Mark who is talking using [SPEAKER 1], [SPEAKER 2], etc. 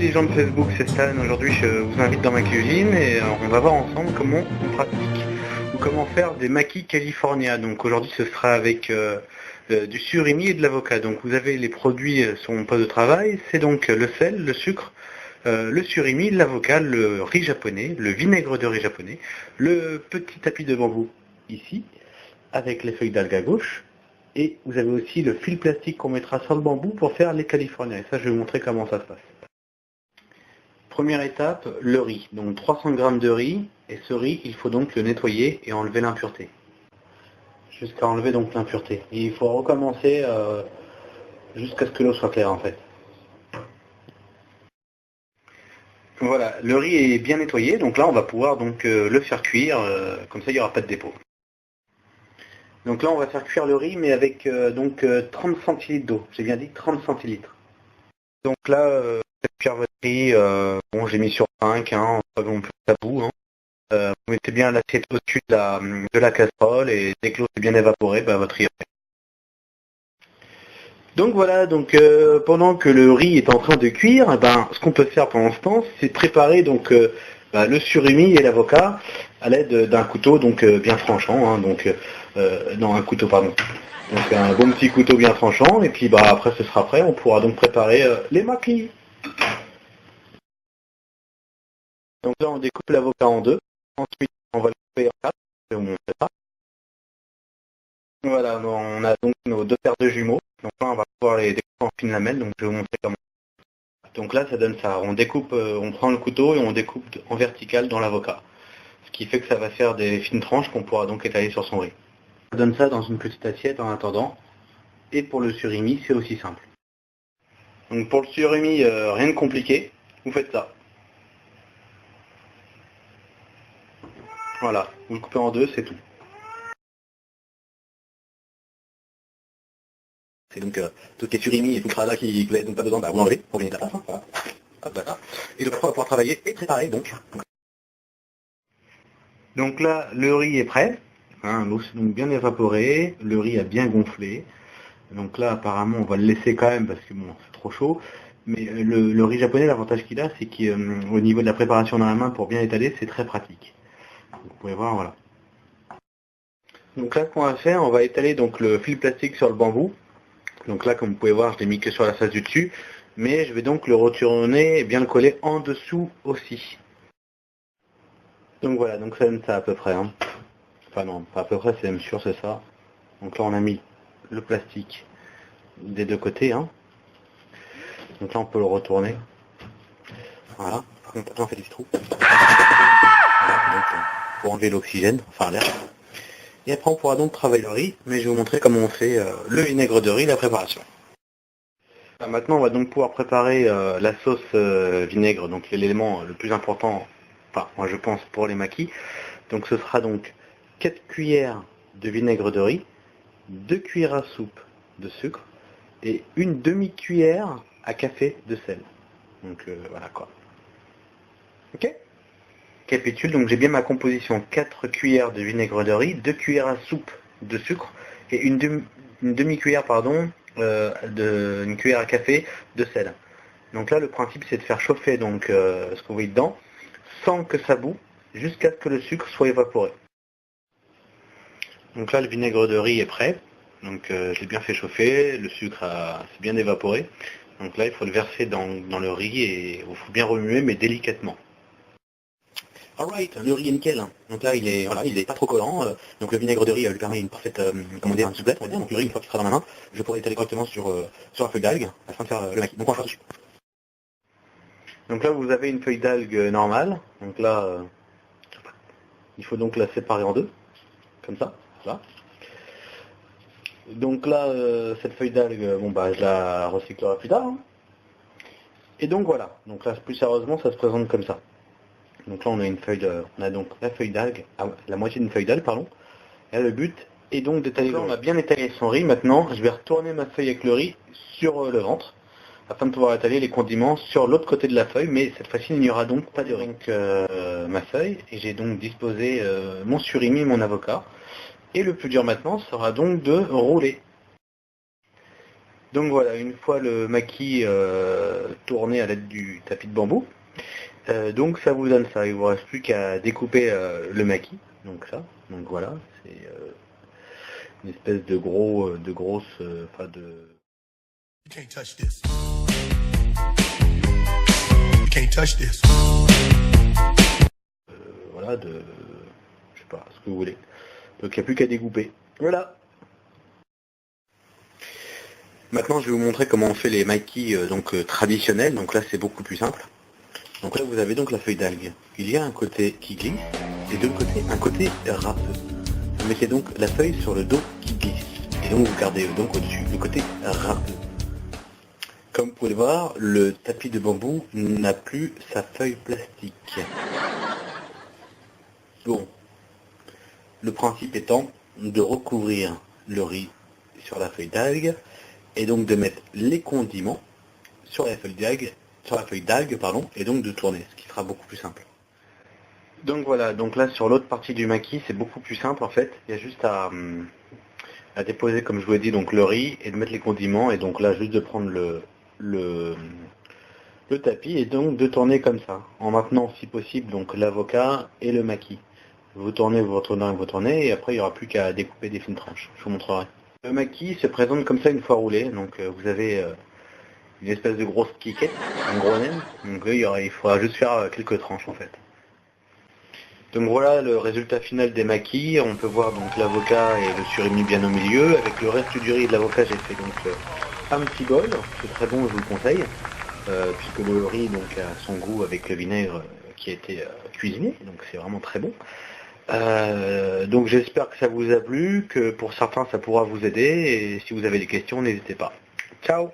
[SPEAKER 1] les gens de Facebook, c'est Stan. Aujourd'hui, je vous invite dans ma cuisine et on va voir ensemble comment on pratique ou comment faire des maquis California. Donc aujourd'hui, ce sera avec du surimi et de l'avocat. Donc vous avez les produits sur mon poste de travail. C'est donc le sel, le sucre, le surimi, l'avocat, le riz japonais, le vinaigre de riz japonais, le petit tapis de bambou ici, avec les feuilles d'algue à gauche. Et vous avez aussi le fil plastique qu'on mettra sur le bambou pour faire les Californiens. Et ça, je vais vous montrer comment ça se passe. Première étape, le riz. Donc 300 g de riz. Et ce riz, il faut donc le nettoyer et enlever l'impureté. Jusqu'à enlever donc l'impureté. Et il faut recommencer jusqu'à ce que l'eau soit claire en fait. Voilà, le riz est bien nettoyé. Donc là, on va pouvoir donc le faire cuire. Comme ça, il n'y aura pas de dépôt. Donc là, on va faire cuire le riz, mais avec 30 centilitres d'eau. J'ai bien dit 30 centilitres. Donc là, faites cuire votre riz. Bon, j'ai mis sur 5, on peut à bout. Vous mettez bien l'assiette au-dessus de la casserole et dès que l'eau est bien évaporée, votre riz est prêt. Donc voilà, pendant que le riz est en train de cuire, ce qu'on peut faire pendant ce temps, c'est préparer le surimi et l'avocat à l'aide d'un couteau bien tranchant, non, un couteau pardon. Donc un bon petit couteau bien tranchant et puis après ce sera prêt, on pourra donc préparer les maquis. Donc là on découpe l'avocat en deux, ensuite on va le couper en quatre, je vais vous montrer ça. Voilà, on a donc nos deux paires de jumeaux, donc là on va pouvoir les découper en fines lamelles, donc je vais vous montrer comment. Donc là ça donne ça, on découpe, on prend le couteau et on découpe en vertical dans l'avocat. Ce qui fait que ça va faire des fines tranches qu'on pourra donc étaler sur son riz. On donne ça dans une petite assiette en attendant. Et pour le surimi, c'est aussi simple. Donc pour le surimi, rien de compliqué. Vous faites ça. Voilà, vous le coupez en deux, c'est tout. C'est donc tout ce qui est surimi et tout crada qui vous n'avez donc pas besoin, vous l'enlevez pour gagner de la place. Voilà. Hop, voilà. Et le on va pouvoir travailler et préparer donc. Donc là, le riz est prêt. L'eau s'est donc bien évaporée, le riz a bien gonflé. Donc là, apparemment, on va le laisser quand même parce que bon, c'est trop chaud. Mais le riz japonais, l'avantage qu'il a, c'est qu'au niveau de la préparation dans la main pour bien étaler, c'est très pratique. Vous pouvez voir, voilà. Donc là, ce qu'on va faire, on va étaler donc le fil plastique sur le bambou. Donc là, comme vous pouvez voir, je l'ai mis que sur la face du dessus. Mais je vais donc le retourner et bien le coller en dessous aussi. Donc voilà, donc ça donne ça à peu près. Enfin non, pas à peu près, c'est même sûr, c'est ça. Donc là, on a mis le plastique des deux côtés. Donc là, on peut le retourner. Voilà. Par contre, on fait du trou. Voilà, donc, pour enlever l'oxygène, enfin l'air. Et après, on pourra donc travailler le riz, mais je vais vous montrer comment on fait le vinaigre de riz, la préparation. Maintenant, on va donc pouvoir préparer la sauce vinaigre, donc l'élément le plus important, enfin, moi je pense, pour les maquis. Donc ce sera donc 4 cuillères de vinaigre de riz, 2 cuillères à soupe de sucre et une demi-cuillère à café de sel. Donc voilà quoi. Ok. Récapitule, donc j'ai bien ma composition, 4 cuillères de vinaigre de riz, 2 cuillères à soupe de sucre et une demi-cuillère une cuillère à café de sel. Donc là le principe c'est de faire chauffer ce que vous voyez dedans sans que ça boue jusqu'à ce que le sucre soit évaporé. Donc là le vinaigre de riz est prêt, donc je l'ai bien fait chauffer, le sucre s'est bien évaporé. Donc là il faut le verser dans le riz et il faut bien remuer mais délicatement. Alright, le riz est nickel. Donc là, il est pas trop collant. Donc le vinaigre de riz lui permet une parfaite, une souplesse, on va dire. Donc le riz, une fois qu'il sera dans ma main, je pourrai étaler correctement sur la feuille d'algue afin de faire le maquis. Donc on va faire dessus. Donc là, vous avez une feuille d'algue normale. Donc là, il faut donc la séparer en deux, comme ça. Voilà. Donc là, cette feuille d'algue, je la recyclerai plus tard. Et donc voilà. Donc là, plus sérieusement, ça se présente comme ça. Donc là on a donc la feuille d'algue, la moitié d'une feuille d'algue, pardon. Et là, le but est donc d'étaler. On a bien étalé son riz, maintenant je vais retourner ma feuille avec le riz sur le ventre, afin de pouvoir étaler les condiments sur l'autre côté de la feuille, mais cette fois-ci il n'y aura donc pas de riz. Donc ma feuille, et j'ai donc disposé mon surimi et mon avocat. Et le plus dur maintenant sera donc de rouler. Donc voilà, une fois le maquis tourné à l'aide du tapis de bambou, donc ça vous donne ça. Il vous reste plus qu'à découper le maquis. Donc ça, donc voilà, c'est une espèce de grosse, enfin de.
[SPEAKER 2] You can't touch this. You can't touch this.
[SPEAKER 1] Voilà, je sais pas, ce que vous voulez. Donc il n'y a plus qu'à découper. Voilà. Maintenant, je vais vous montrer comment on fait les maquis traditionnels. Donc là, c'est beaucoup plus simple. Donc là, vous avez donc la feuille d'algue. Il y a un côté qui glisse et de l'autre côté, un côté râpeux. Vous mettez donc la feuille sur le dos qui glisse. Et donc, vous gardez donc au-dessus le côté râpeux. Comme vous pouvez le voir, le tapis de bambou n'a plus sa feuille plastique. Bon. Le principe étant de recouvrir le riz sur la feuille d'algue et donc de mettre les condiments sur la feuille d'algue, et donc de tourner, ce qui sera beaucoup plus simple. Donc voilà, donc là sur l'autre partie du maquis, c'est beaucoup plus simple en fait. Il y a juste à déposer, comme je vous ai dit, donc le riz et de mettre les condiments, et donc là juste de prendre le tapis et donc de tourner comme ça, en maintenant si possible donc l'avocat et le maquis. Vous tournez, vous retournez, et après il n'y aura plus qu'à découper des fines tranches. Je vous montrerai. Le maquis se présente comme ça une fois roulé, donc vous avez une espèce de grosse quiquette, un gros naine, donc il faudra juste faire quelques tranches en fait. Donc voilà le résultat final des maquis. On peut voir donc l'avocat et le surimi bien au milieu. Avec le reste du riz et de l'avocat, j'ai fait donc un petit bol, c'est très bon, je vous le conseille, puisque le riz donc a son goût avec le vinaigre qui a été cuisiné, donc c'est vraiment très bon. Donc j'espère que ça vous a plu, que pour certains ça pourra vous aider, et si vous avez des questions, n'hésitez pas. Ciao!